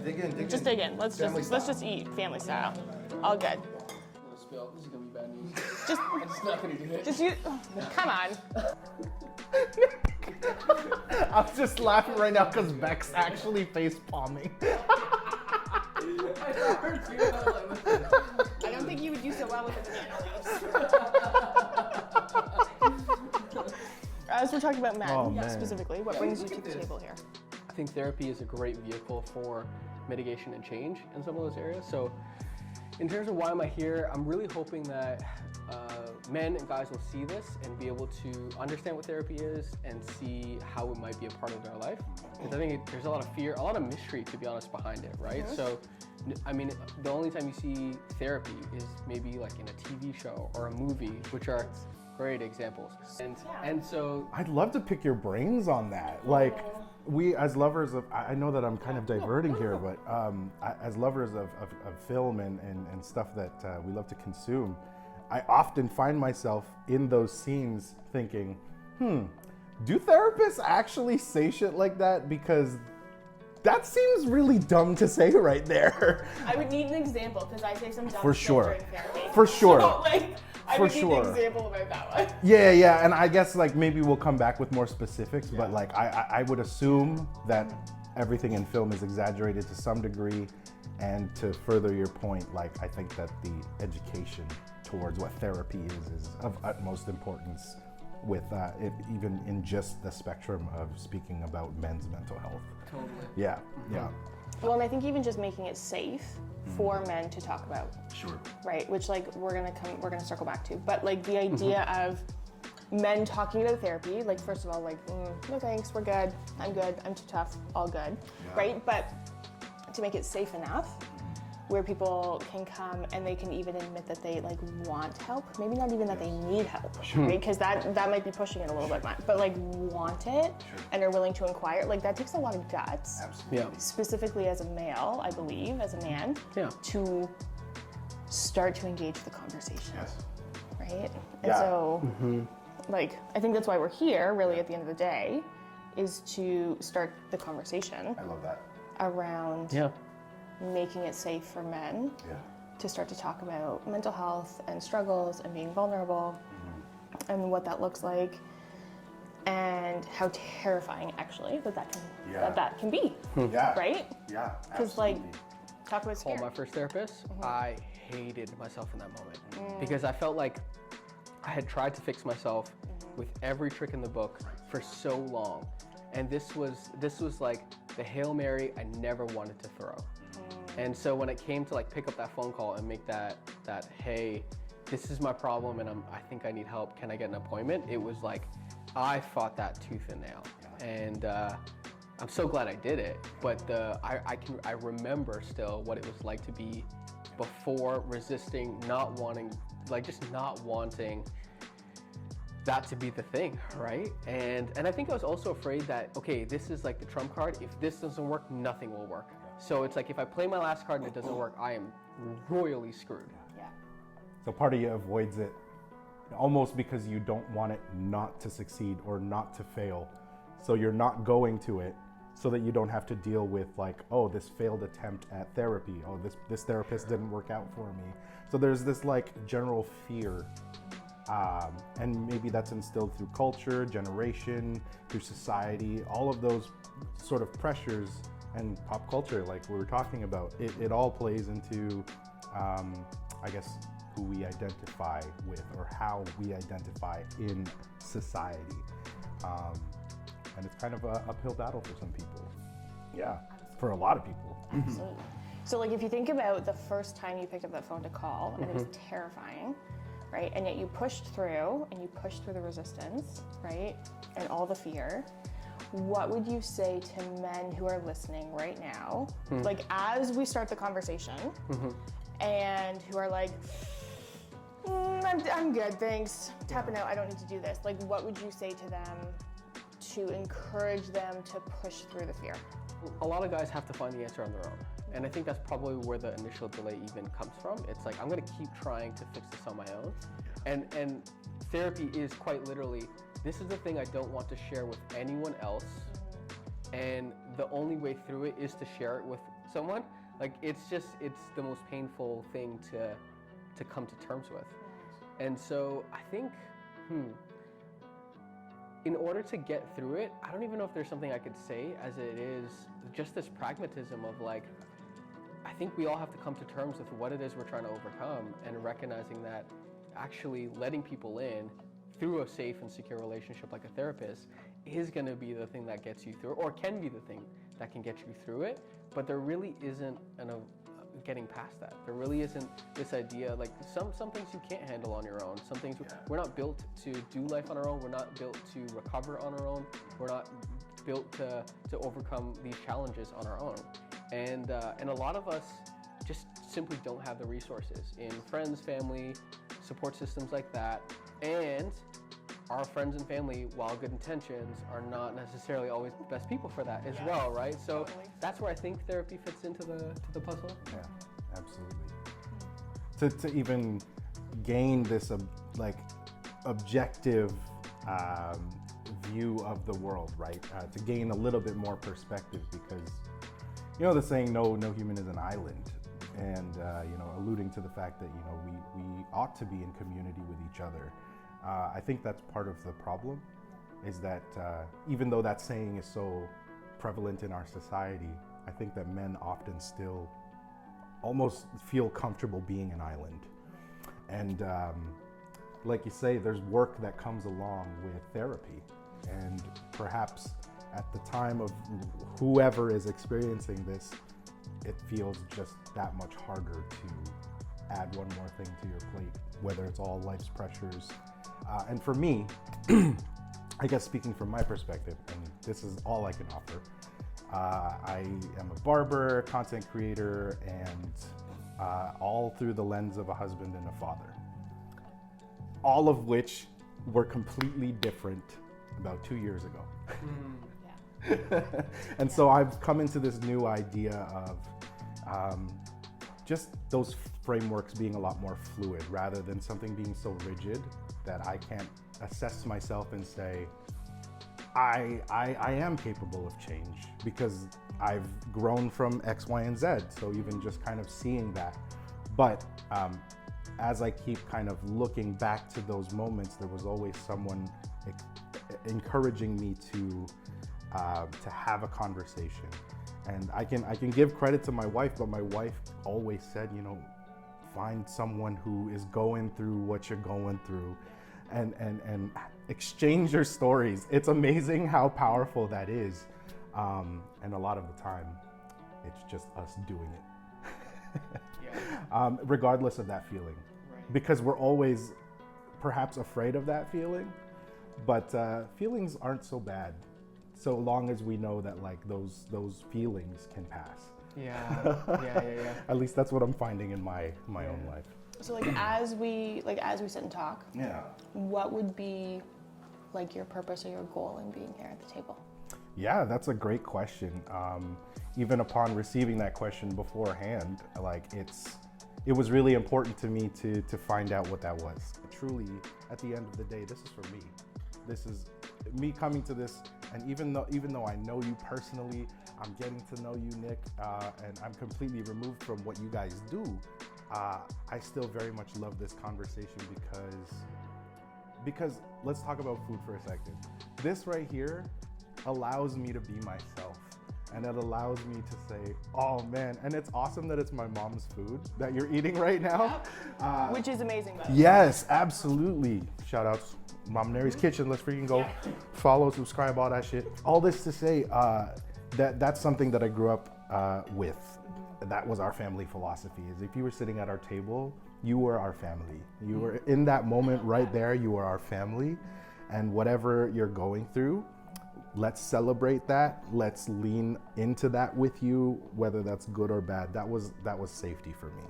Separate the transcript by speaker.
Speaker 1: dig in.
Speaker 2: Just dig in. Let's just eat family style. All good.
Speaker 3: Spill. This is gonna be bad news.
Speaker 2: Just,
Speaker 3: I'm just not gonna do it.
Speaker 2: just you. Come on.
Speaker 4: I'm just laughing right now because Beck's actually face palming.
Speaker 3: I saw her too. I was like,
Speaker 2: I don't think you would do so well with the banana leaves. As we're talking about men, specifically, what brings you to the table here?
Speaker 3: I think therapy is a great vehicle for mitigation and change in some of those areas. So in terms of why am I here, I'm really hoping that men and guys will see this and be able to understand what therapy is and see how it might be a part of their life. Because I think there's a lot of fear, a lot of mystery, to be honest, behind it, right? Mm-hmm. So, I mean, the only time you see therapy is maybe like in a TV show or a movie, which are great examples. And so
Speaker 4: I'd love to pick your brains on that. Like, we as lovers of, I know that I'm kind of diverting here, but as lovers of film and stuff that we love to consume, I often find myself in those scenes thinking, do therapists actually say shit like that? Because that seems really dumb to say right there.
Speaker 2: I would need an example because I say some dumb
Speaker 4: For
Speaker 2: shit
Speaker 4: sure.
Speaker 2: during therapy.
Speaker 4: For sure.
Speaker 2: So, like, I
Speaker 4: For
Speaker 2: would need
Speaker 4: sure.
Speaker 2: an example about that one.
Speaker 4: Yeah, and I guess like maybe we'll come back with more specifics, but like I would assume that everything in film is exaggerated to some degree, and to further your point, like I think that the education towards what therapy is of utmost importance with it, even in just the spectrum of speaking about men's mental health.
Speaker 3: totally.
Speaker 4: Yeah.
Speaker 2: Well, and I think even just making it safe for men to talk about.
Speaker 4: Sure.
Speaker 2: Right, which like we're gonna circle back to, but like the idea of men talking about therapy, like first of all, like no thanks, we're good, I'm too tough, all good, right? But to make it safe enough where people can come and they can even admit that they like want help, maybe not even that they need help, right? Because that might be pushing it a little bit, but like want it and are willing to inquire, like that takes a lot of guts.
Speaker 1: Absolutely.
Speaker 3: Yeah.
Speaker 2: Specifically as a male, I believe, as a man, to start to engage the conversation, right? And so, like, I think that's why we're here, really, at the end of the day, is to start the conversation
Speaker 4: I love that.
Speaker 2: around making it safe for men to start to talk about mental health and struggles and being vulnerable and what that looks like and how terrifying, actually, that can be, right?
Speaker 4: Yeah,
Speaker 2: Because, like, talk about
Speaker 3: Paul,
Speaker 2: scare.
Speaker 3: my first therapist, I hated myself in that moment because I felt like I had tried to fix myself with every trick in the book for so long, and this was like the Hail Mary I never wanted to throw. And so when it came to like pick up that phone call and make that hey, this is my problem and I think I need help, can I get an appointment? It was like I fought that tooth and nail, and I'm so glad I did it. But I remember still what it was like to be before, resisting, not wanting that to be the thing, right? And I think I was also afraid that, okay, this is like the trump card. If this doesn't work, nothing will work. So it's like if I play my last card and it doesn't work, I am royally screwed.
Speaker 2: Yeah.
Speaker 4: So part of you avoids it almost because you don't want it not to succeed or not to fail. So you're not going to it so that you don't have to deal with like, oh, this failed attempt at therapy. Oh, this therapist didn't work out for me. So there's this like general fear. And maybe that's instilled through culture, generation, through society, all of those sort of pressures and pop culture, like we were talking about, it all plays into, I guess, who we identify with or how we identify in society. And it's kind of an uphill battle for some people. Yeah, for a lot of people.
Speaker 2: Absolutely. So like if you think about the first time you picked up that phone to call and it was terrifying, right? And yet you pushed through the resistance, right? And all the fear. What would you say to men who are listening right now, like as we start the conversation, and who are like, I'm good, thanks, tapping out, I don't need to do this. Like, what would you say to them to encourage them to push through the fear?
Speaker 3: A lot of guys have to find the answer on their own. And I think that's probably where the initial delay even comes from. It's like, I'm gonna keep trying to fix this on my own. And therapy is quite literally, this is the thing I don't want to share with anyone else. And the only way through it is to share it with someone. Like it's the most painful thing to come to terms with. And so I think, in order to get through it, I don't even know if there's something I could say, as it is just this pragmatism of like, I think we all have to come to terms with what it is we're trying to overcome, and recognizing that actually letting people in through a safe and secure relationship like a therapist is going to be the thing that gets you through, or can be the thing that can get you through it. But there really isn't getting past that. There really isn't this idea, like some things you can't handle on your own. Some things we're not built to do life on our own. We're not built to recover on our own. We're not built to overcome these challenges on our own. And a lot of us just simply don't have the resources in friends, family, support systems like that. And our friends and family, while good intentions, are not necessarily always the best people for that as well, right? So that's where I think therapy fits into the puzzle.
Speaker 4: Yeah, absolutely. To even gain this objective view of the world, right? To gain a little bit more perspective, because the saying, no human is an island, and alluding to the fact that we ought to be in community with each other. I think that's part of the problem, is that even though that saying is so prevalent in our society, I think that men often still almost feel comfortable being an island. And like you say, there's work that comes along with therapy. And perhaps at the time of whoever is experiencing this, it feels just that much harder to add one more thing to your plate, whether it's all life's pressures. And for me, I guess speaking from my perspective, and this is all I can offer, I am a barber, content creator, and all through the lens of a husband and a father. All of which were completely different about 2 years ago. And so I've come into this new idea of just those frameworks being a lot more fluid, rather than something being so rigid that I can't assess myself and say, I am capable of change because I've grown from X, Y, and Z. So even just kind of seeing that. But as I keep kind of looking back to those moments, there was always someone encouraging me to have a conversation. And I can give credit to my wife, but my wife always said, find someone who is going through what you're going through, and exchange your stories. It's amazing how powerful that is. And a lot of the time, it's just us doing it. Regardless of that feeling. Right. Because we're always perhaps afraid of that feeling, but feelings aren't so bad, so long as we know that those feelings can pass. Yeah. At least that's what I'm finding in my own life.
Speaker 2: So as we sit and talk, what would be your purpose or your goal in being here at the table?
Speaker 4: Yeah, that's a great question. Even upon receiving that question beforehand, it was really important to me to find out what that was. Truly, at the end of the day, this is for me. This is me coming to this, and even though I know you personally, I'm getting to know you, Nick, and I'm completely removed from what you guys do. I still very much love this conversation because let's talk about food for a second. This right here allows me to be myself, and it allows me to say, oh man, and it's awesome that it's my mom's food that you're eating right now.
Speaker 2: Yep. Which is amazing, though.
Speaker 4: Yes, absolutely. Shout outs, Mom Mary's Kitchen. Let's freaking go. Follow, subscribe, all that shit. All this to say that's something that I grew up with. That was our family philosophy, is if you were sitting at our table, you were our family. You were in that moment right there, you were our family. And whatever you're going through, let's celebrate that. Let's lean into that with you, whether that's good or bad. That was safety for me.